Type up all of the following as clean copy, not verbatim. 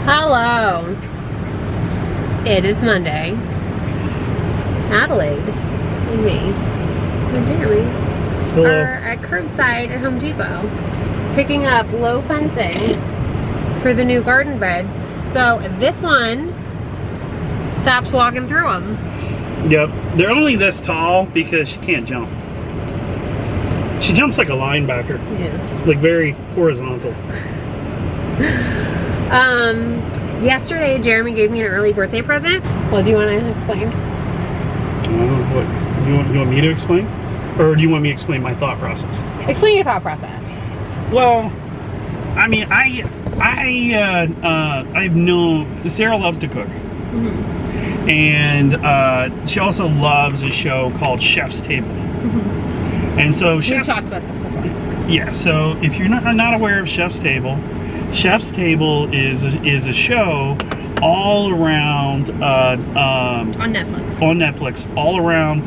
Hello. It is Monday. Adelaide and me and Jeremy are at curbside at Home Depot picking up low fencing for the new garden beds. So this one stops walking through them. Yep, they're only this tall because she can't jump. She jumps like a linebacker. Yeah. Like very horizontal. Yesterday Jeremy gave me an early birthday present. Well, do you want to explain? What? You want me to explain? Or do you want me to explain my thought process? Explain your thought process. Well, I mean, I've known Sarah loves to cook. Mm-hmm. And she also loves a show called Chef's Table. Mm-hmm. And so we've talked about this before. Yeah, so if you're not aware of Chef's Table is a show all around on Netflix. On Netflix, all around.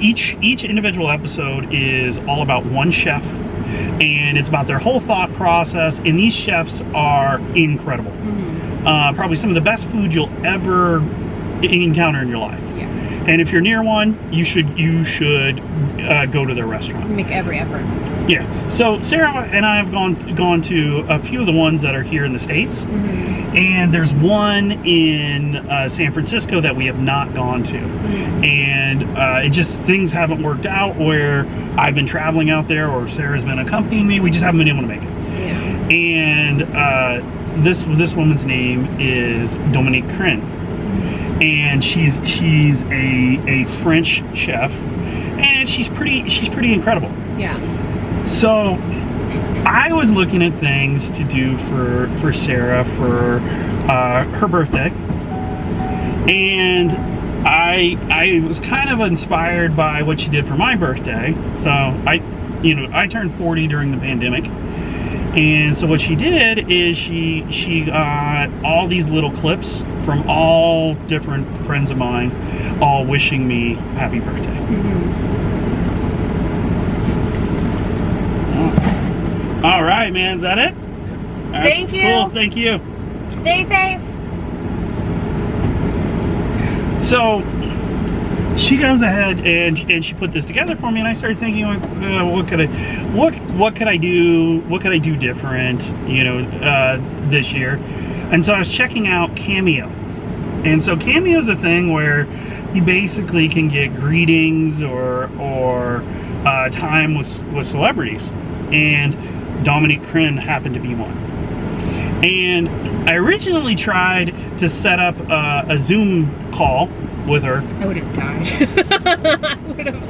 Each individual episode is all about one chef, and it's about their whole thought process. And these chefs are incredible. Mm-hmm. Probably some of the best food you'll ever encounter in your life. Yeah. And if you're near one, you should go to their restaurant. Make every effort. Yeah. So Sarah and I have gone to a few of the ones that are here in the States. Mm-hmm. And there's one in San Francisco that we have not gone to. Mm-hmm. And it just, things haven't worked out where I've been traveling out there or Sarah's been accompanying me. We just haven't been able to make it. Yeah. And this woman's name is Dominique Crin. And she's a French chef, and she's pretty incredible. Yeah. So I was looking at things to do for Sarah for her birthday, and I was kind of inspired by what she did for my birthday. So I turned 40 during the pandemic. And so what she did is she got all these little clips from all different friends of mine, all wishing me happy birthday. Mm-hmm. All right, man, is that it? Right, thank you. Cool, thank you. Stay safe. So she goes ahead and she put this together for me, and I started thinking, what could I do different, this year? And so I was checking out Cameo, and so Cameo is a thing where you basically can get greetings or time with celebrities, and Dominique Crin happened to be one. And I originally tried to set up a Zoom call with her. I would have died. I would have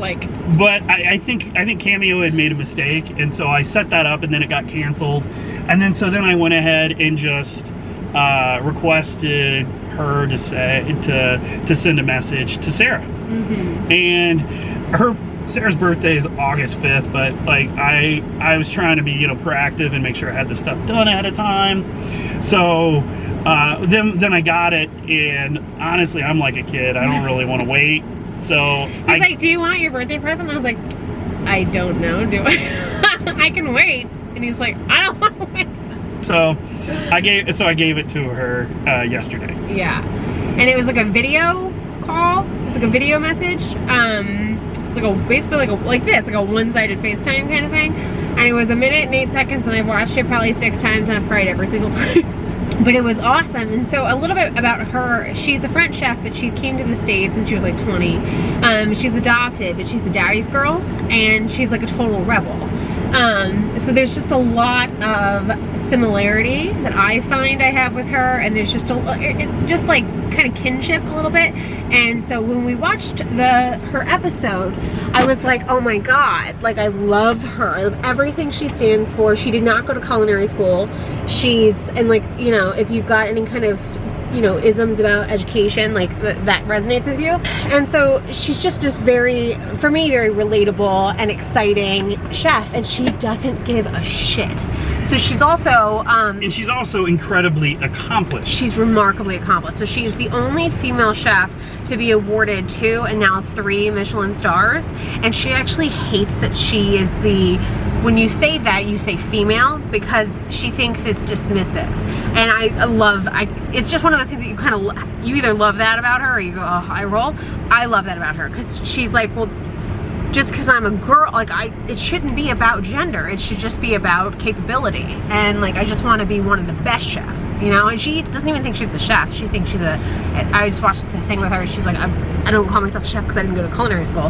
But I think Cameo had made a mistake, and so I set that up, and then it got canceled. And then I went ahead and just requested her to send a message to Sarah. Mm-hmm. And Sarah's birthday is August 5th, but I was trying to be proactive and make sure I had the stuff done ahead of time. So then I got it, and honestly, I'm like a kid. I don't really want to wait. So he's like, "Do you want your birthday present?" I was like, "I don't know. Do I? I can wait." And he's like, "I don't want to wait." So I gave it to her yesterday. Yeah, and it was like a video call. It's like a video message. It's like basically like this, like a one-sided FaceTime kind of thing. And it was 1 minute and 8 seconds, and I've watched it probably 6 times, and I've cried every single time. But it was awesome. And so a little bit about her: she's a French chef, but she came to the States when she was like 20. She's adopted, but she's a daddy's girl, and she's like a total rebel. So there's just a lot of similarity that I find I have with her, and there's just like kind of kinship a little bit. And so when we watched her episode, I was like, oh my god, like I love her. I love everything she stands for. She did not go to culinary school. And if you've got any kind of isms about education, like that resonates with you. And so she's just very, for me, very relatable and exciting chef, and she doesn't give a shit. So she's also and she's also incredibly accomplished. She's remarkably accomplished. So she is the only female chef to be awarded 2 and now 3 Michelin stars, and she actually hates that she is the when you say that, you say female because she thinks it's dismissive. And it's just one of those things that you kind of, you either love that about her or you go, oh, I roll. I love that about her because she's like, well, just because I'm a girl, like it shouldn't be about gender. It should just be about capability. And like, I just want to be one of the best chefs, you know? And she doesn't even think she's a chef. She thinks she's I just watched the thing with her. She's like, I don't call myself a chef because I didn't go to culinary school.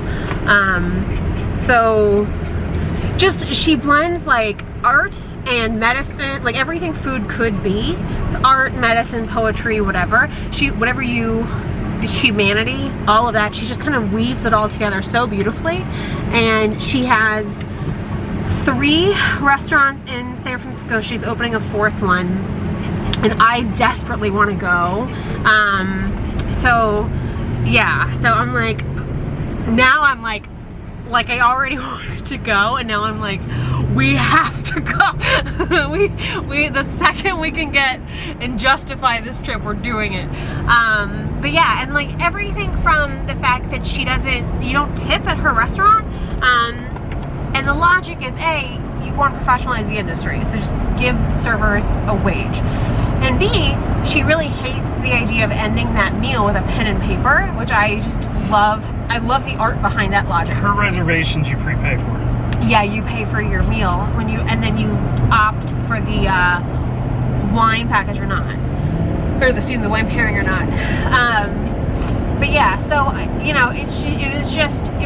So just, she blends like art and medicine, like everything food could be, art, medicine, poetry, whatever. The humanity, all of that, she just kind of weaves it all together so beautifully. And she has 3 restaurants in San Francisco. She's opening a 4th one, and I desperately want to go. So yeah, so I'm like, now I'm like I already wanted to go, and now I'm like, we have to go. we the second we can get and justify this trip, we're doing it. But yeah, and like everything from the fact that you don't tip at her restaurant, and the logic is A, you want to professionalize the industry, so just give servers a wage. And B, she really hates the idea of ending that meal with a pen and paper, which I just love. I love the art behind that logic. Her reservations you prepay for. Yeah, you pay for your meal and then you opt for the wine package or not, or the wine pairing or not. But yeah, so you know, it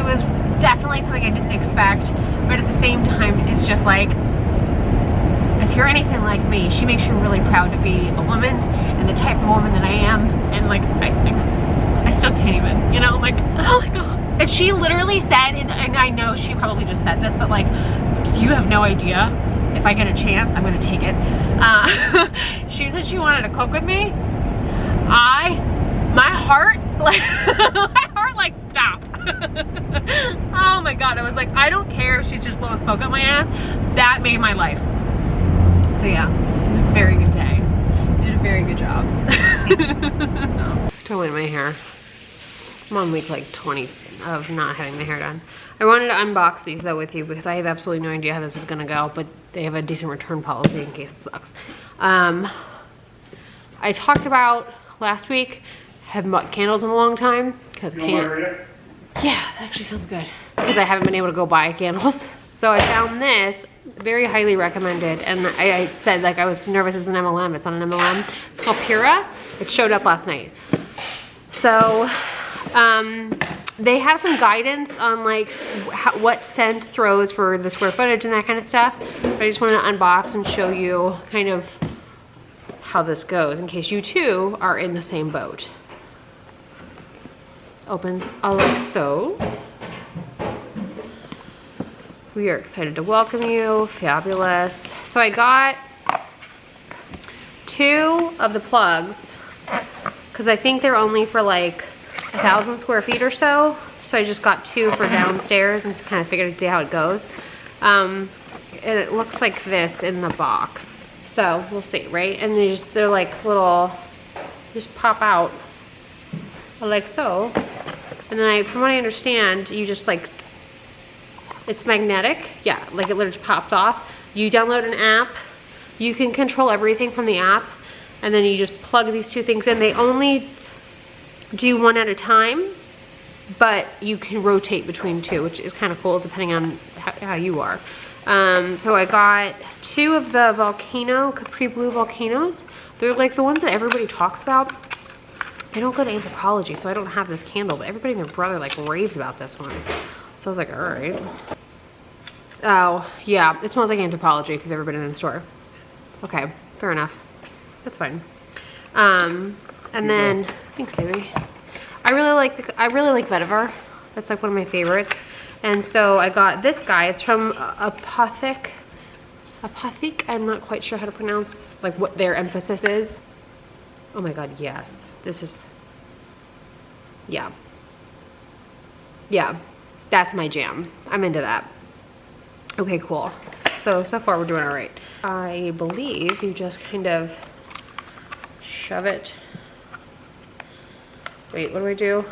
was definitely something I didn't expect, but at the same time, it's just like, if you're anything like me, she makes you really proud to be a woman and the type of woman that I am, and like I still can't even, you know, like, oh my god. And she literally said, and I know she probably just said this, but like, you have no idea, if I get a chance, I'm gonna take it. She said she wanted to cook with me. My heart like stopped. Oh my god, I was like, I don't care if she's just blowing smoke up my ass. That made my life. So yeah, this is a very good day. You did a very good job. Don't mind my hair. I'm on week like 20 of not having my hair done. I wanted to unbox these though with you because I have absolutely no idea how this is gonna go, but they have a decent return policy in case it sucks. I talked about last week, haven't bought candles in a long time because yeah, that actually sounds good, because I haven't been able to go buy candles. So I found this, very highly recommended, and I said like I was nervous it was an MLM. It's not an MLM. It's called Pura. It showed up last night. So they have some guidance on like what scent throws for the square footage and that kind of stuff. But I just want to unbox and show you kind of how this goes in case you too are in the same boat. Opens like so. We are excited to welcome you. Fabulous. So I got 2 of the plugs because I think they're only for like 1,000 square feet or so. So I just got 2 for downstairs and just kind of figured to see how it goes. And it looks like this in the box. So we'll see, right? And they're like little, just pop out like so. And then from what I understand, you just like, it's magnetic. Yeah, like it literally just popped off. You download an app. You can control everything from the app. And then you just plug these 2 things in. They only do 1 at a time, but you can rotate between 2, which is kind of cool depending on how you are. So I got 2 of the Capri Blue volcanoes. They're like the ones that everybody talks about. I don't go to Anthropology, so I don't have this candle, but everybody and their brother like raves about this one. So I was like, all right. Oh, yeah, it smells like Anthropology if you've ever been in a store. Okay, fair enough. That's fine. And then, thanks, baby. I really like vetiver. That's like one of my favorites. And so I got this guy. It's from Apothic. I'm not quite sure how to pronounce like what their emphasis is. Oh my god, yes. This is, yeah. Yeah, that's my jam. I'm into that. Okay, cool. So far we're doing all right. I believe you just kind of shove it. Wait, what do I do?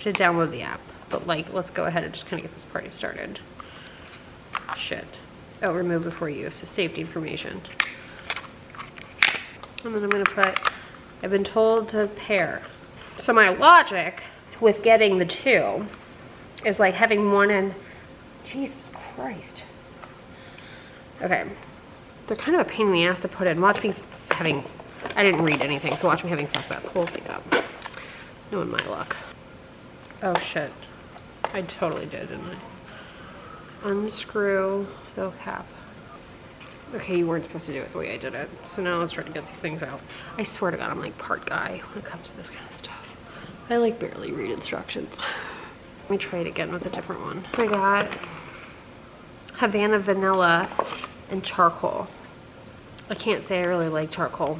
To download the app. But like, let's go ahead and just kind of get this party started. Shit. Oh, remove before use, so safety information. And then I'm gonna put, I've been told to pair. So my logic with getting the two is like having one in, Jesus Christ. Okay, they're kind of a pain in the ass to put in. Watch me having, I didn't read anything, so watch me having fucked that whole thing up. No, in my luck. Oh shit, I totally did, didn't I? Unscrew the cap. Okay, you weren't supposed to do it the way I did it. So now let's try to get these things out. I swear to God, I'm like part guy when it comes to this kind of stuff. I like barely read instructions. Let me try it again with a different one. I got Havana vanilla and charcoal. I can't say I really like charcoal.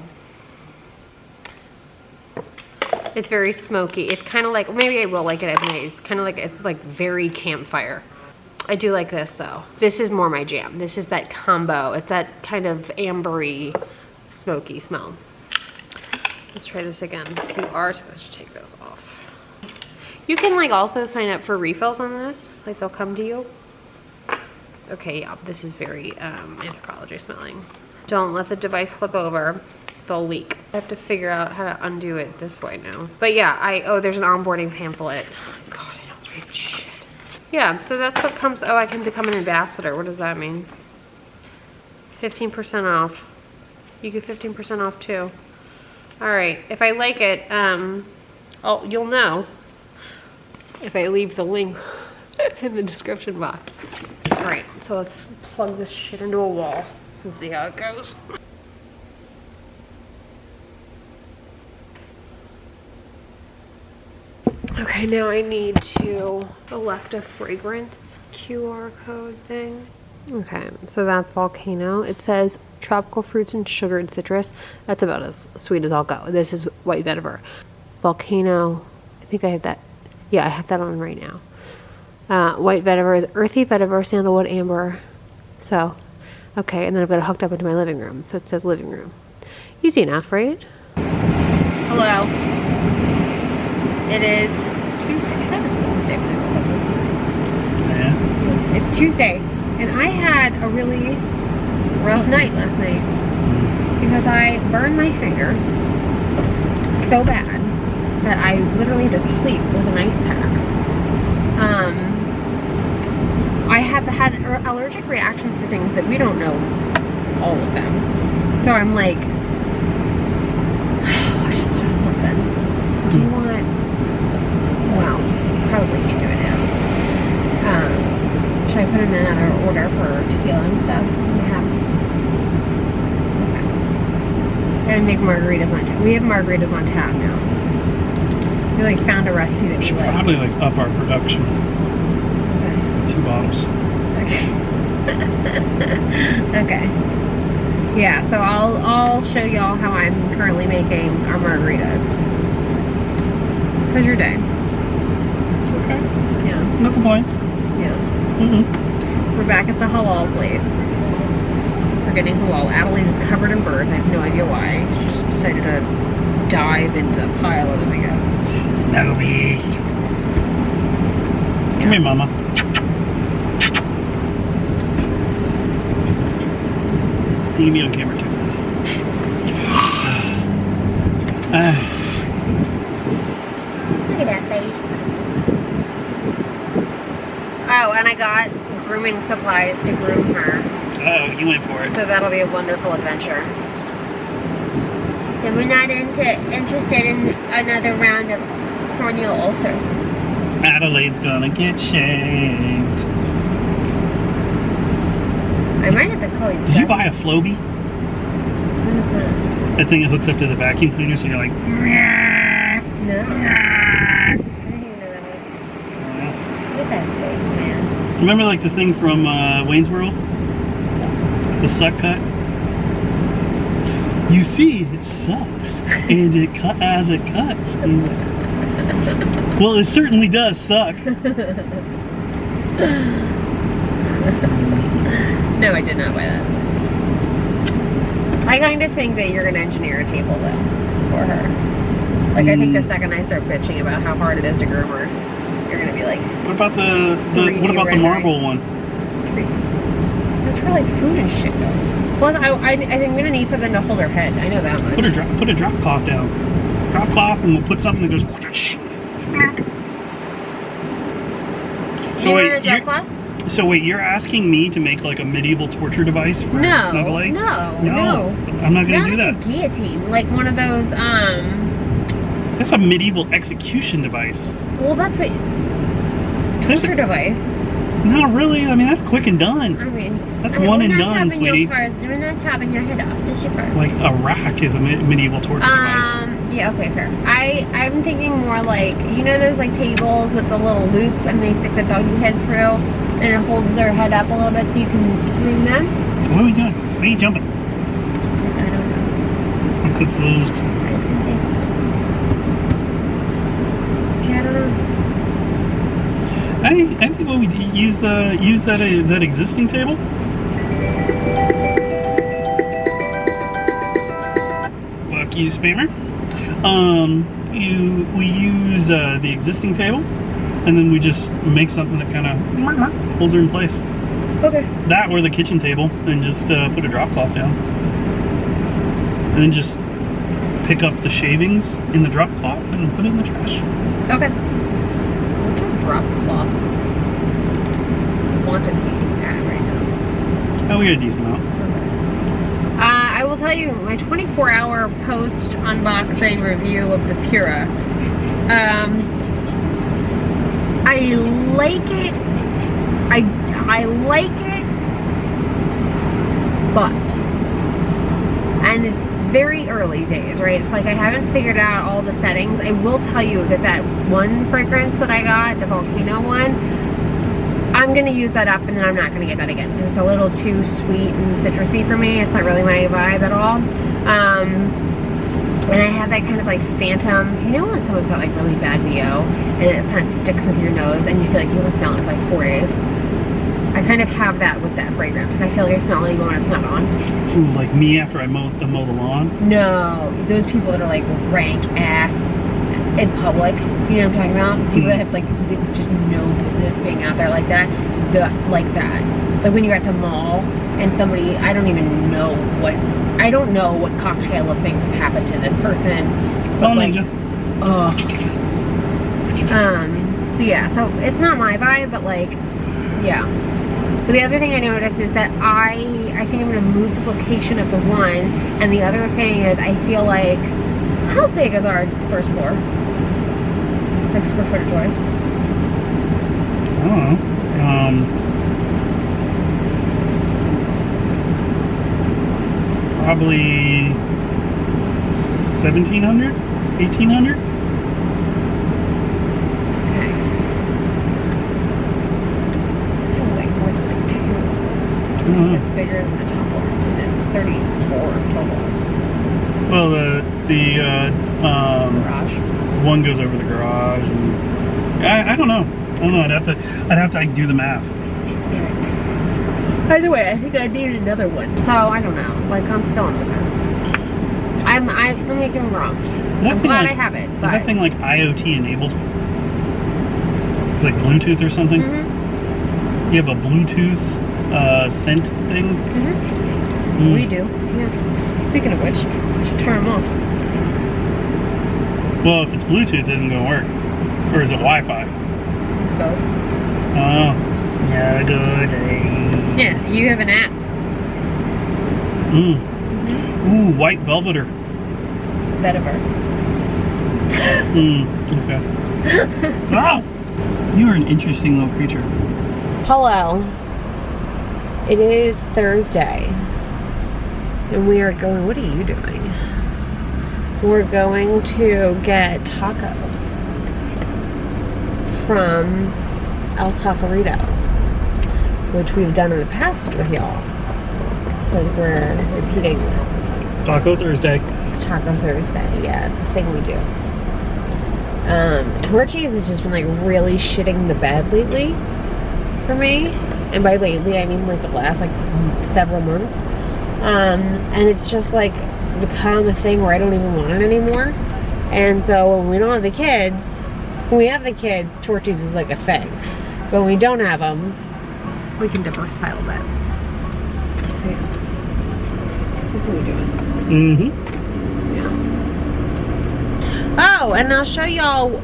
It's very smoky. It's kind of like, maybe I will like it at night. It's kind of like, it's like very campfire. I do like this though. This is more my jam. This is that combo. It's that kind of ambery, smoky smell. Let's try this again. You are supposed to take those off. You can like also sign up for refills on this. Like they'll come to you. Okay, yeah, this is very Anthropologie smelling. Don't let the device flip over. They'll leak. I have to figure out how to undo it this way now. But yeah, oh, there's an onboarding pamphlet. God, I don't read shit. Yeah, so that's what comes, oh, I can become an ambassador. What does that mean? 15% off. You get 15% off too. All right, if I like it, you'll know if I leave the link in the description box. All right, so let's plug this shit into a wall and see how it goes. Okay, now I need to elect a fragrance QR code thing. Okay, so that's Volcano. It says tropical fruits and sugared citrus. That's about as sweet as I'll go. This is white vetiver. Volcano, I think I have that. Yeah, I have that on right now. White vetiver is earthy vetiver, sandalwood, amber. So, okay, and then I've got it hooked up into my living room. So it says living room. Easy enough, right? Hello. It is Tuesday. I thought it was Wednesday when I woke up this morning. Yeah. It's Tuesday, and I had a really rough night last night because I burned my finger so bad that I literally had to sleep with an ice pack. I have had allergic reactions to things that we don't know all of them. So I'm like, I just thought of something. Do you want? Well, probably can't do it now. Should I put in another order for tequila and stuff? Yeah. Okay. And make margaritas on tap. We have margaritas on tap now. We like found a recipe that we should like. Probably like up our production. Okay. 2 bottles. Okay. Okay. Yeah, so I'll show y'all how I'm currently making our margaritas. How's your day? It's okay. Yeah. No complaints. Yeah. Mm-hmm. We're back at the halal place. We're getting halal. Adeline is covered in birds. I have no idea why. She just decided to dive into a pile of them, I guess. Snuggle beast. Yeah. Come here, Mama. You can be on camera too. Look at that face. Oh, and I got grooming supplies to groom her. Oh, you went for it. So that'll be a wonderful adventure. So we're not interested in another round of corneal ulcers. Adelaide's gonna get shaved. I might have to call these. Did you buy a Flowbee? What is that? That thing that hooks up to the vacuum cleaner, so you're like. No. I didn't even know that was. Look at that face, man. Remember, like the thing from Wayne's World, the suck cut. You see, it sucks, and it as it cuts. Well, it certainly does suck. No, I did not buy that. I kind of think that you're going to engineer a table, though, for her. Like, I think the second I start bitching about how hard it is to groom her, you're going to be like... What about the marble one? That's where like food and shit goes. Plus, I think I'm gonna need something to hold her head. I know that much. Put a drop cloth down. Drop cloth, and we'll put something that goes. So wait, you're asking me to make like a medieval torture device for Snuggle Egg? No. I'm not gonna do that. Like a guillotine, like one of those. That's a medieval execution device. Well, that's what torture device. Not really. I mean, that's quick and done. I mean, that's one and done, sweetie. We're not chopping your head off, just your first. Like a rack is a medieval torture device. Yeah, okay, fair. I'm thinking more like, you know those like tables with the little loop and they stick the doggy head through and it holds their head up a little bit so you can clean them? What are we doing? Why are you jumping? It's just like, I don't know. I'm confused. Ice cream taste. Yeah, I don't know. I think what we use that existing table. Fuck you, spammer. We use the existing table, and then we just make something that kind of holds her in place. Okay. That or the kitchen table, and just put a drop cloth down, and then just pick up the shavings in the drop cloth and put it in the trash. Okay. What's your drop cloth quantity at right now? Oh, we got a decent amount. Okay. I will tell you my 24-hour post unboxing review of the Pura. I like it. I like it, but, and it's very early days, right? So like I haven't figured out all the settings. I will tell you that one fragrance that I got, the volcano one, I'm gonna use that up and then I'm not gonna get that again because it's a little too sweet and citrusy for me. It's not really my vibe at all. And I have that kind of like phantom, you know when someone's got like really bad BO and it kind of sticks with your nose and you feel like you haven't smelled it for like 4 days? I kind of have that with that fragrance. Like I feel like I smell it even when it's not on. Ooh, like me after I mow the lawn? No, those people that are like rank ass in public, you know what I'm talking about? People that have like just no business being out there like that. Like when you're at the mall and somebody, I don't know what cocktail of things have happened to this person. But like, so yeah, so it's not my vibe, but like, yeah. But the other thing I noticed is that I think I'm gonna move the location of the one, and the other thing is I feel like, how big is our first floor? Like square footage wise? I don't know. Probably 1,700, 1,800. Okay. It was like more than like 2. It's bigger than the top one. And it's 34 total. Well, the Garage. one goes over the garage, and I don't know. I'd have to like, do the math. By the way, I think I need another one. So I don't know. Like I'm still on the fence. I'm making it wrong. I'm glad I have it. Is that thing like IoT enabled? It's like Bluetooth or something? You have a Bluetooth scent thing? We do. Yeah. Speaking of which, I should turn them off. Well, if it's Bluetooth, it isn't going to work. Or is it Wi-Fi? It's both. Oh. Yeah, good. Yeah, you have an app. Ooh, white velveter. Vetiver. Okay. Wow! You are an interesting little creature. Hello. It is Thursday. And we are going, what are you doing? We're going to get tacos from El Taquerito, which we've done in the past with y'all. So we're repeating this. Taco Thursday. It's Taco Thursday. Yeah, it's a thing we do. Torchies has just been like really shitting the bed lately for me. And by lately, I mean like the last like several months. And it's just like become a thing where I don't even want it anymore. And so when we don't have the kids, when we have the kids, Torchies is like a thing. But when we don't have them, we can diversify a little bit. What's he doing? Mm-hmm. Yeah. Oh, and I'll show y'all.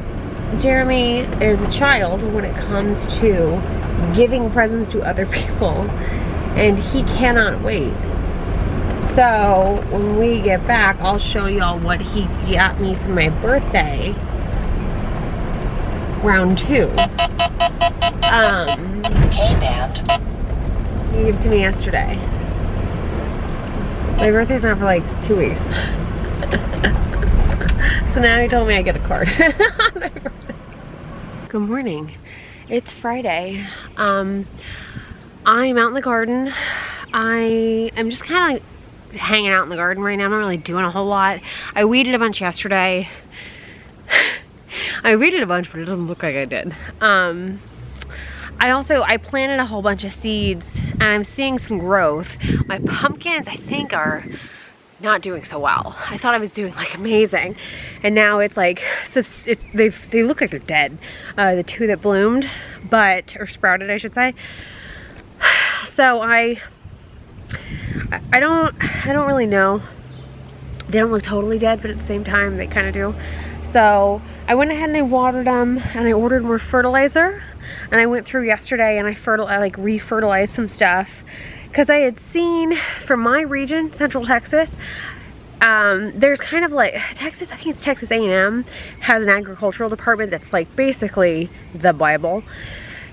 Jeremy is a child when it comes to giving presents to other people, and he cannot wait. So when we get back, I'll show y'all what he got me for my birthday, round 2. He gave it to me yesterday. My birthday's not for like 2 weeks. So now he told me I get a card on my birthday. Good morning. It's Friday. I'm out in the garden. I am just kind of like hanging out in the garden right now. I'm not really doing a whole lot. I weeded a bunch yesterday. I weeded a bunch, but it doesn't look like I did. I planted a whole bunch of seeds, and I'm seeing some growth. My pumpkins, I think, are not doing so well. I thought I was doing like amazing, and now it's like they look like they're dead. The 2 that bloomed, or sprouted, I should say. So I don't really know. They don't look totally dead, but at the same time they kind of do. So I went ahead and I watered them, and I ordered more fertilizer. And I went through yesterday and I re-fertilized some stuff, because I had seen from my region, Central Texas, there's kind of like Texas, I think it's Texas A&M, has an agricultural department that's like basically the Bible.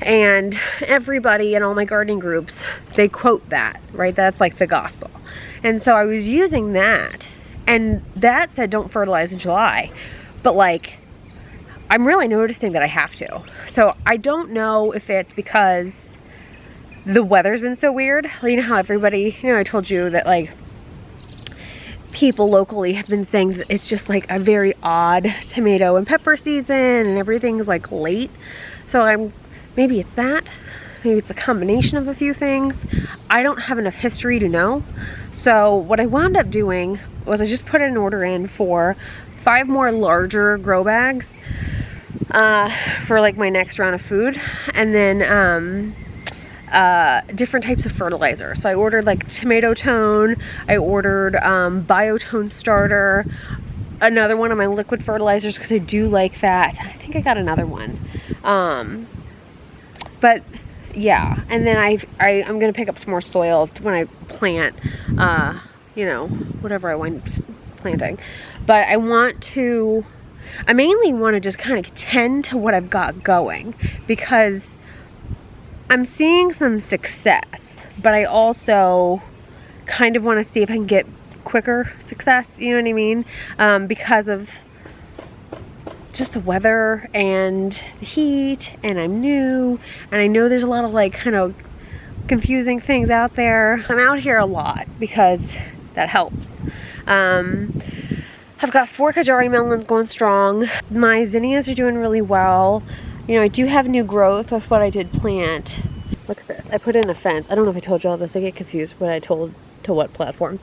And everybody in all my gardening groups, they quote that, right? That's like the gospel. And so I was using that, and that said don't fertilize in July. But like, I'm really noticing that I have to. So I don't know if it's because the weather's been so weird. You know how everybody, I told you that like people locally have been saying that it's just like a very odd tomato and pepper season and everything's like late. So maybe it's that. Maybe it's a combination of a few things. I don't have enough history to know. So what I wound up doing was I just put an order in for 5 more larger grow bags for like my next round of food, and then different types of fertilizer. So I ordered like tomato tone, I ordered biotone starter, another one of my liquid fertilizers because I do like that. I think I got another one. But yeah, and then I'm gonna pick up some more soil when I plant, whatever I wind up planting. But I mainly want to just kind of tend to what I've got going, because I'm seeing some success, but I also kind of want to see if I can get quicker success, you know what I mean? Because of just the weather and the heat, and I'm new, and I know there's a lot of like kind of confusing things out there. I'm out here a lot because that helps. I've got 4 Kajari Melons going strong. My zinnias are doing really well. I do have new growth with what I did plant. Look at this. I put in a fence. I don't know if I told you all this. I get confused what I told to what platform.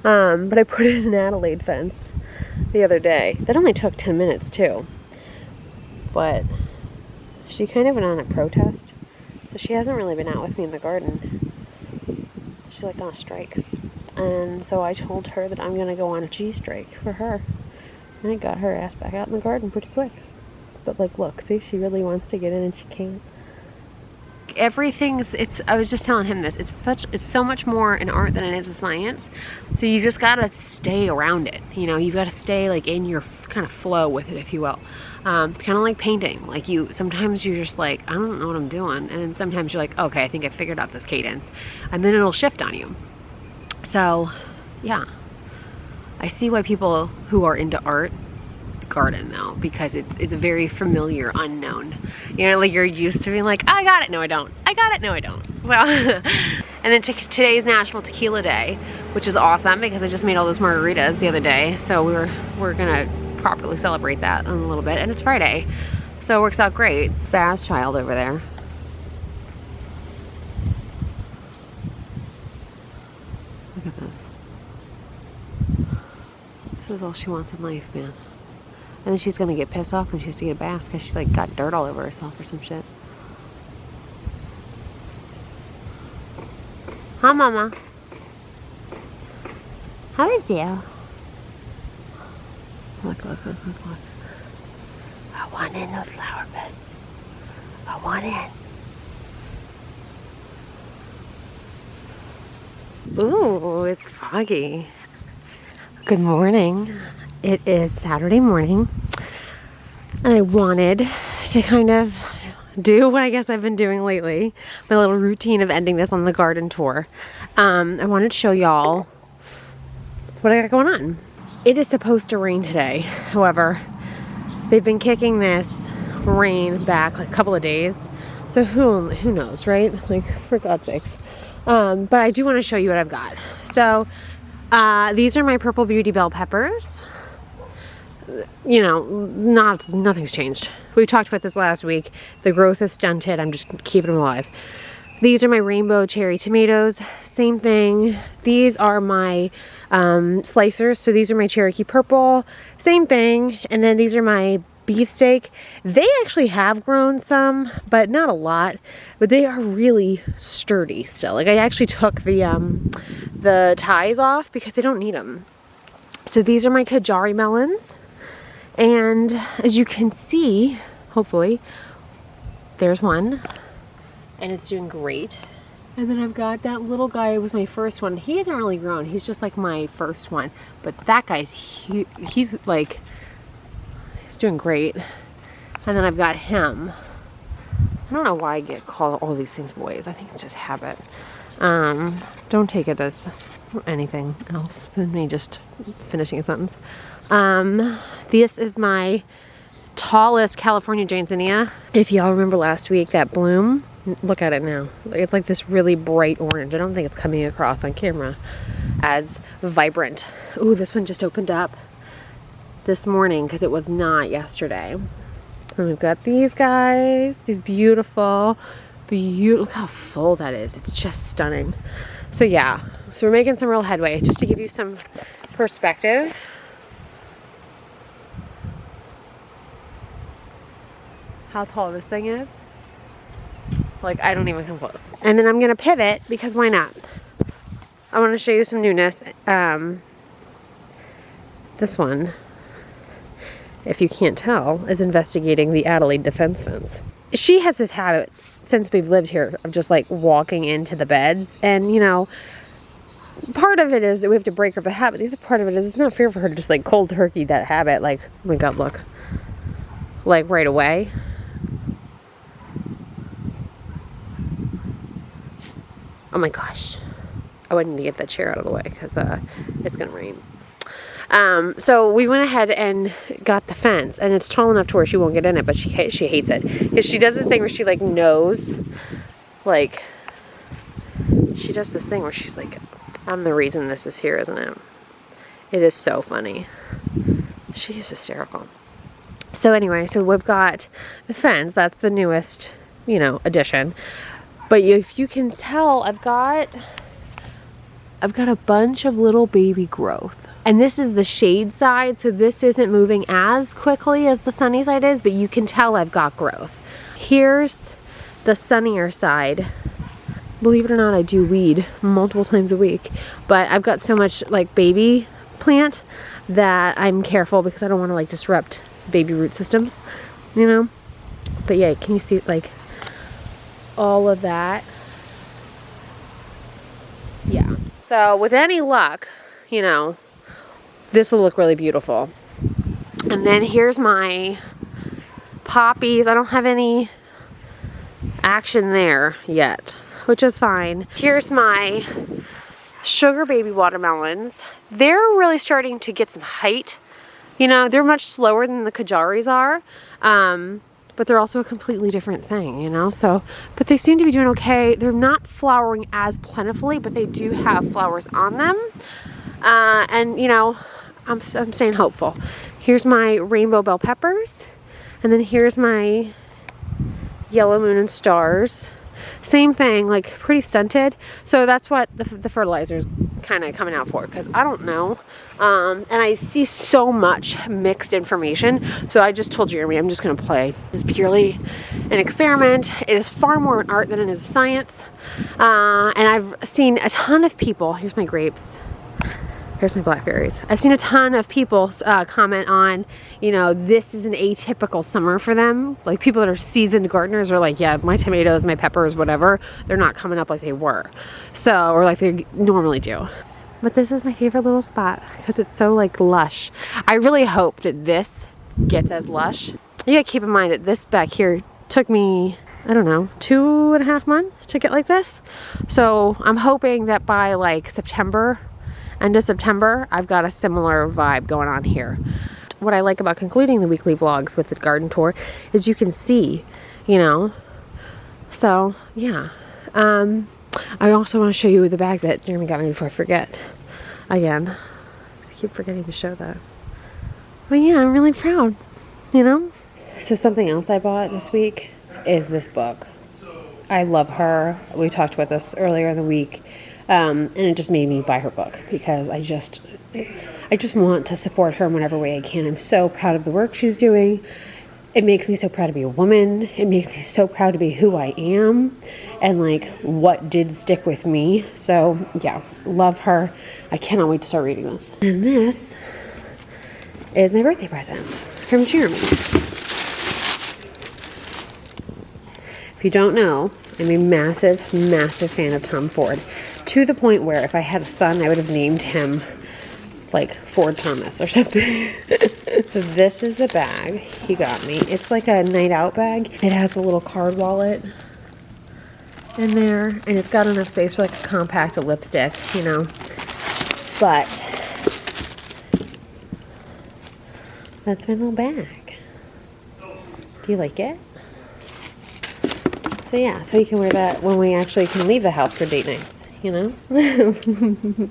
But I put in an Adelaide fence the other day. That only took 10 minutes too. But she kind of went on a protest. So she hasn't really been out with me in the garden. She's like on a strike. And so I told her that I'm going to go on a G strike for her. And I got her ass back out in the garden pretty quick. But like, look, see, she really wants to get in and she can't. I was just telling him this, it's so much more an art than it is a science. So you just got to stay around it. You've got to stay like in your kind of flow with it, if you will. Kind of like painting. Like sometimes you're just like, I don't know what I'm doing. And then sometimes you're like, okay, I think I figured out this cadence. And then it'll shift on you. So, yeah, I see why people who are into art garden though, because it's a very familiar unknown. Like you're used to being like, I got it, no I don't. I got it, no I don't. So, and then today is National Tequila Day, which is awesome because I just made all those margaritas the other day. So we're gonna properly celebrate that in a little bit, and it's Friday, so it works out great. Baz child over there. Look at this. This is all she wants in life, man. And then she's gonna get pissed off when she has to get a bath because she like got dirt all over herself or some shit. Huh, Mama? How is you? Look, look, look, look, look. I want in those flower beds. I want in. Ooh, it's foggy. Good morning. It is Saturday morning. And I wanted to kind of do what I guess I've been doing lately. My little routine of ending this on the garden tour. I wanted to show y'all what I got going on. It is supposed to rain today. However, they've been kicking this rain back like a couple of days. So who knows, right? Like, for God's sakes. But I do want to show you what I've got. So these are my purple beauty bell peppers. You know, nothing's changed. We talked about this last week. The growth is stunted. I'm just keeping them alive. These are my rainbow cherry tomatoes. Same thing. These are my slicers. So these are my Cherokee purple. Same thing. And then these are my beefsteak. They actually have grown some, but not a lot. But they are really sturdy still. Like, I actually took the ties off because I don't need them. So these are my Kajari melons. And as you can see, hopefully, there's one. And it's doing great. And then I've got that little guy. It was my first one. He hasn't really grown. He's just like my first one. But that guy's huge. He's like, he's doing great. And then I've got him. I don't know why I get called all these things boys. I think it's just habit. Don't take it as anything else than me just finishing a sentence. This is my tallest California Jansennia. If y'all remember last week, that bloom, look at it now. It's like this really bright orange. I don't think it's coming across on camera as vibrant. Ooh, this one just opened up this morning because it was not yesterday. And we've got these guys, these beautiful, look how full that is. It's just stunning. So yeah, so we're making some real headway. Just to give you some perspective. How tall this thing is. Like, I don't even come close. And then I'm gonna pivot because why not? I want to show you some newness. This one, if you can't tell, is investigating the Adelaide defense fence. She has this habit since we've lived here of just like walking into the beds, and you know, part of it is that we have to break her the habit. The other part of it is it's not fair for her to just like cold turkey that habit. Like, oh my God, look, like right away. Oh my gosh, I would need to get that chair out of the way because it's gonna rain. So we went ahead and got the fence, and it's tall enough to where she won't get in it, but she hates it because she does this thing where she like knows, like she does this thing where she's like, I'm the reason this is here, isn't it? It is so funny. She is hysterical. So anyway, so we've got the fence. That's the newest, you know, addition. But if you can tell, I've got a bunch of little baby growth. And this is the shade side, so this isn't moving as quickly as the sunny side is, but you can tell I've got growth. Here's the sunnier side. Believe it or not, I do weed multiple times a week. But I've got so much like baby plant that I'm careful because I don't want to like disrupt baby root systems, you know? But yeah, can you see like all of that? Yeah. So with any luck, you know, this will look really beautiful. And then here's my poppies. I don't have any action there yet, which is fine. Here's my sugar baby watermelons. They're really starting to get some height. You know, they're much slower than the Kajaris are. But they're also a completely different thing, you know? So, but they seem to be doing okay. They're not flowering as plentifully, but they do have flowers on them. And you know, I'm staying hopeful. Here's my rainbow bell peppers. And then here's my yellow moon and stars. Same thing, like pretty stunted. So that's what the fertilizer is kind of coming out for, because I don't know. And I see so much mixed information. So I just told Jeremy I'm just going to play. This is purely an experiment. It is far more an art than it is science. And I've seen a ton of people. Here's my grapes. Here's my blackberries. I've seen a ton of people comment on, you know, this is an atypical summer for them. Like people that are seasoned gardeners are like, yeah, my tomatoes, my peppers, whatever, they're not coming up like they were. So, or like they normally do. But this is my favorite little spot because it's so like lush. I really hope that this gets as lush. You gotta keep in mind that this back here took me, I don't know, 2.5 months to get like this. So I'm hoping that by like September, end of September, I've got a similar vibe going on here. What I like about concluding the weekly vlogs with the garden tour is you can see, you know. So yeah. I also want to show you the bag that Jeremy got me before I forget. Again, 'cause I keep forgetting to show that. But yeah, I'm really proud, you know. So something else I bought this week is this book. I love her. We talked about this earlier in the week. And it just made me buy her book because I just want to support her in whatever way I can. I'm so proud of the work she's doing. It makes me so proud to be a woman. It makes me so proud to be who I am and like what did stick with me. So yeah, love her. I cannot wait to start reading this. And this is my birthday present from Jeremy. If you don't know, I'm a massive, massive fan of Tom Ford. To the point where if I had a son, I would have named him like Ford Thomas or something. So this is the bag he got me. It's like a night out bag. It has a little card wallet in there, and it's got enough space for like a compact lipstick, you know. But that's my little bag. Do you like it? So yeah, so you can wear that when we actually can leave the house for date nights, you know?